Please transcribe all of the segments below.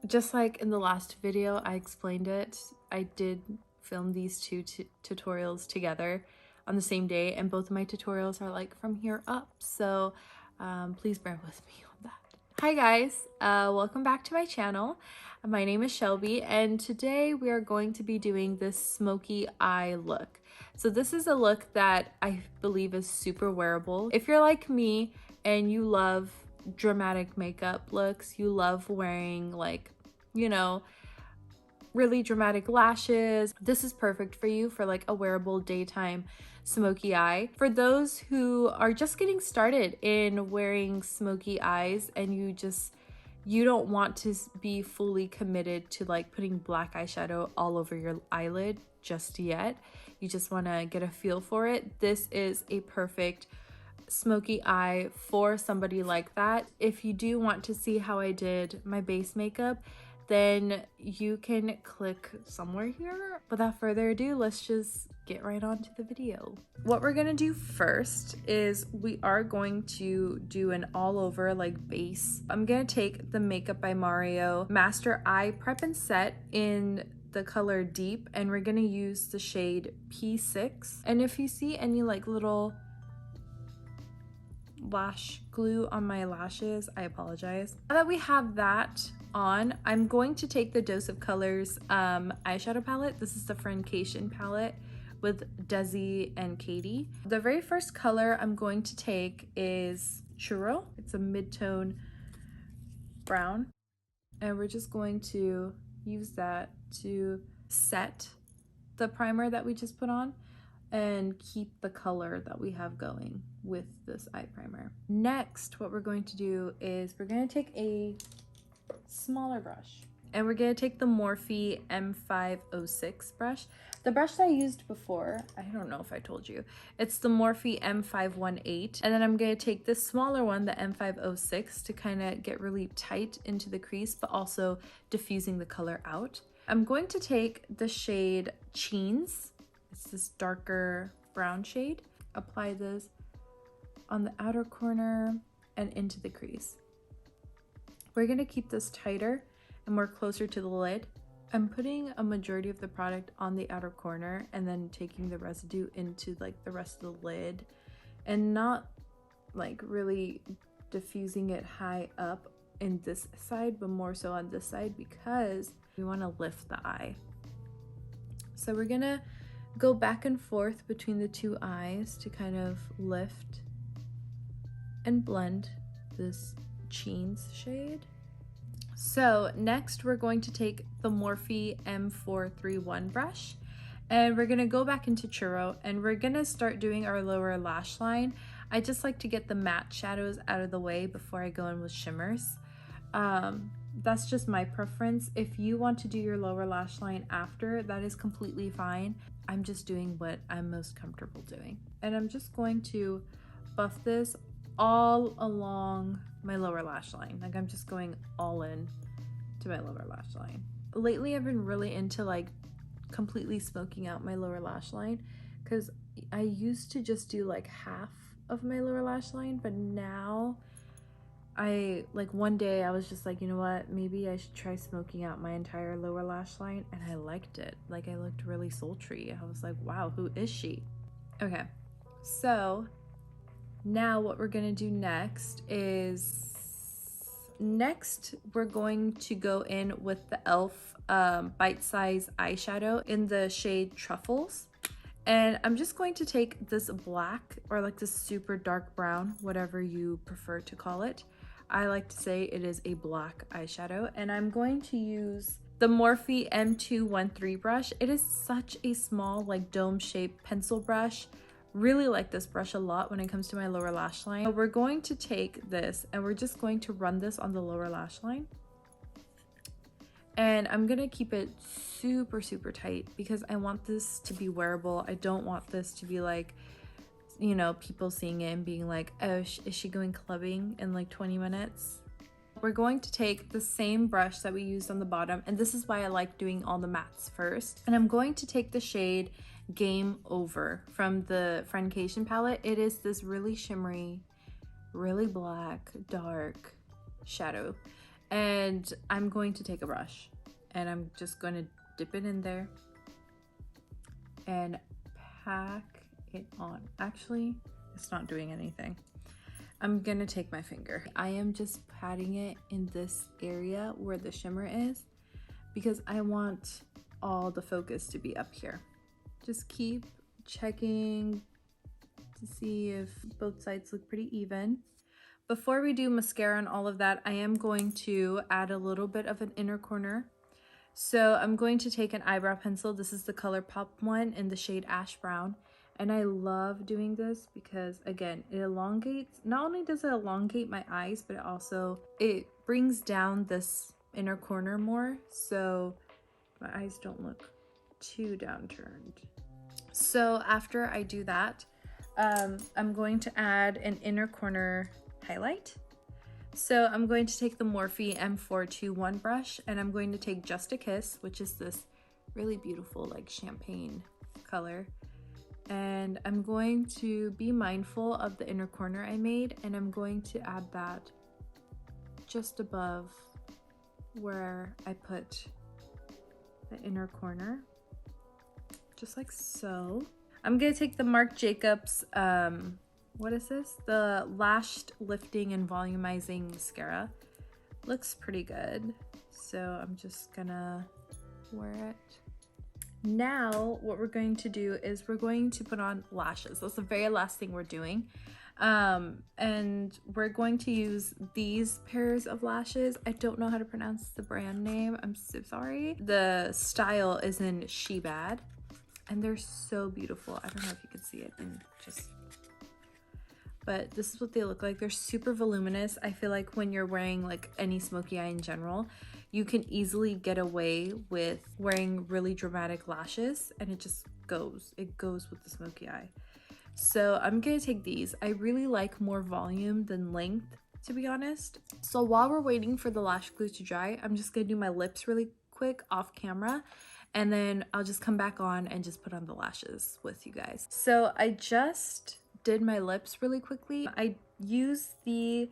Just like in the last video, I explained it. I did film these two tutorials together on the same day, and both of my tutorials are like from here up. So please bear with me on that. Hi guys, welcome back to my channel. My name is Shelby, and today we are going to be doing this smoky eye look. So this is a look that I believe is super wearable. If you're like me and you love dramatic makeup looks, you love wearing like, you know, really dramatic lashes, this is perfect for you for like a wearable daytime smoky eye. For those who are just getting started in wearing smoky eyes and you don't want to be fully committed to like putting black eyeshadow all over your eyelid just yet, you just want to get a feel for it, this is a perfect smoky eye for somebody like that. If you do want to see how I did my base makeup, then you can click somewhere here. Without further ado, let's just get right on to the video. What we're gonna do first is we are going to do an all over like base. I'm gonna take the Makeup by Mario Master Eye Prep and Set in the color Deep, and we're gonna use the shade P6. And if you see any like little lash glue on my lashes, I apologize. Now that we have that on, I'm going to take the Dose of Colors eyeshadow palette. This is the Friendcation palette with Desi and Katy. The very first color I'm going to take is Churro. It's a mid-tone brown, and we're just going to use that to set the primer that we just put on and keep the color that we have going with this eye primer. Next, what we're going to do is we're going to take a smaller brush, and we're going to take the Morphe M506 brush. The brush that I used before, I don't know if I told you, it's the Morphe M518, and then I'm going to take this smaller one, the M506, to kind of get really tight into the crease but also diffusing the color out. I'm going to take the shade Cheens. It's this darker brown shade. Apply this on the outer corner and into the crease. We're gonna keep this tighter and more closer to the lid. I'm putting a majority of the product on the outer corner and then taking the residue into like the rest of the lid, and not like really diffusing it high up in this side, but more so on this side because we want to lift the eye. So we're gonna go back and forth between the two eyes to kind of lift and blend this Cheens shade. So next we're going to take the Morphe M431 brush, and we're gonna go back into Churro, and we're gonna start doing our lower lash line. I just like to get the matte shadows out of the way before I go in with shimmers. That's just my preference. If you want to do your lower lash line after, that is completely fine. I'm just doing what I'm most comfortable doing. And I'm just going to buff this all along my lower lash line. Like I'm just going all in to my lower lash line. Lately, I've been really into like completely smoking out my lower lash line, because I used to just do like half of my lower lash line, but now one day I was just like, you know what, maybe I should try smoking out my entire lower lash line, and I liked it. Like I looked really sultry. I was like, wow, who is she? Okay, so now what we're gonna do next is we're going to go in with the e.l.f. Bite Size eyeshadow in the shade Truffles. And I'm just going to take this black, or like this super dark brown, whatever you prefer to call it. I like to say it is a black eyeshadow, and I'm going to use the Morphe M213 brush. It is such a small like dome shaped pencil brush. Really like this brush a lot when it comes to my lower lash line. So we're going to take this and we're just going to run this on the lower lash line. And I'm gonna keep it super, super tight because I want this to be wearable. I don't want this to be like, you know, people seeing it and being like, oh, is she going clubbing in like 20 minutes? We're going to take the same brush that we used on the bottom, and this is why I like doing all the mattes first. And I'm going to take the shade Game Over from the Friendcation palette. It is this really shimmery, really black, dark shadow. And I'm going to take a brush and I'm just going to dip it in there and pack it on. Actually, it's not doing anything. I'm gonna take my finger. I am just patting it in this area where the shimmer is because I want all the focus to be up here. Just keep checking to see if both sides look pretty even. Before we do mascara and all of that, I am going to add a little bit of an inner corner. So I'm going to take an eyebrow pencil. This is the ColourPop one in the shade Ash Brown. And I love doing this because, again, it elongates. Not only does it elongate my eyes, but it brings down this inner corner more. So my eyes don't look too downturned. So after I do that, I'm going to add an inner corner highlight. So I'm going to take the Morphe M421 brush and I'm going to take Just a Kiss, which is this really beautiful like champagne color. And I'm going to be mindful of the inner corner I made, and I'm going to add that just above where I put the inner corner, just like so. I'm gonna take the Marc Jacobs, what is this? The Lash Lifting and Volumizing Mascara. Looks pretty good. So I'm just gonna wear it. Now what we're going to do is we're going to put on lashes. That's the very last thing we're doing. And we're going to use these pairs of lashes. I don't know how to pronounce the brand name. I'm so sorry. The style is in She Bad and they're so beautiful. I don't know if you can see it but this is what they look like. They're super voluminous. I feel like when you're wearing like any smoky eye in general, you can easily get away with wearing really dramatic lashes and it just goes. It goes with the smoky eye. So I'm gonna take these. I really like more volume than length, to be honest. So while we're waiting for the lash glue to dry, I'm just gonna do my lips really quick off camera and then I'll just come back on and just put on the lashes with you guys. So I just did my lips really quickly. I used the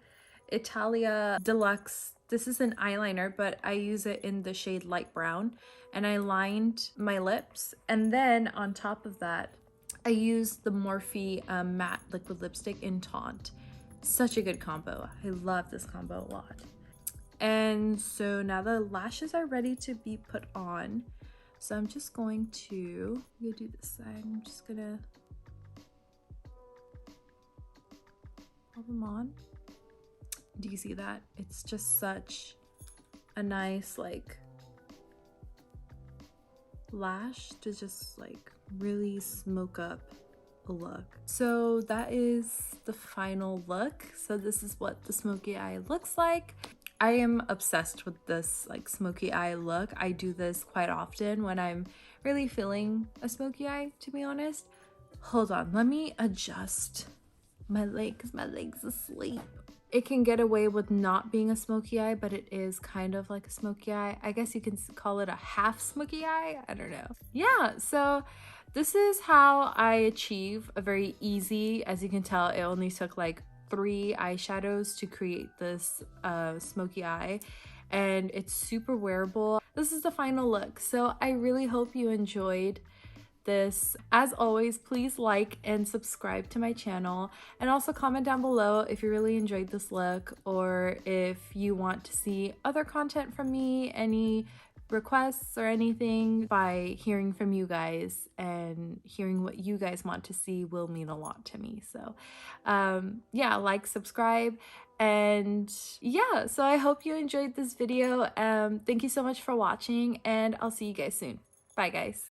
Italia Deluxe. This is an eyeliner, but I use it in the shade light brown, and I lined my lips. And then on top of that, I used the Morphe matte liquid lipstick in Taunt. Such a good combo. I love this combo a lot. And so now the lashes are ready to be put on. So I'm just going to do this side. I'm just gonna pop them on. Do you see that? It's just such a nice like lash to just like really smoke up a look. So that is the final look. So this is what the smoky eye looks like. I am obsessed with this like smoky eye look. I do this quite often when I'm really feeling a smoky eye, to be honest. Hold on, let me adjust my leg because my leg's asleep. It can get away with not being a smoky eye, but it is kind of like a smoky eye. I guess you can call it a half smoky eye. I don't know. Yeah, so this is how I achieve a very easy, as you can tell, it only took like 3 eyeshadows to create this smoky eye, and it's super wearable. This is the final look. So I really hope you enjoyed this. As always, please like and subscribe to my channel, and also comment down below if you really enjoyed this look or if you want to see other content from me, any requests or anything. By hearing from you guys and hearing what you guys want to see will mean a lot to me. So yeah, like, subscribe, and yeah, so I hope you enjoyed this video. Thank you so much for watching, and I'll see you guys soon. Bye guys.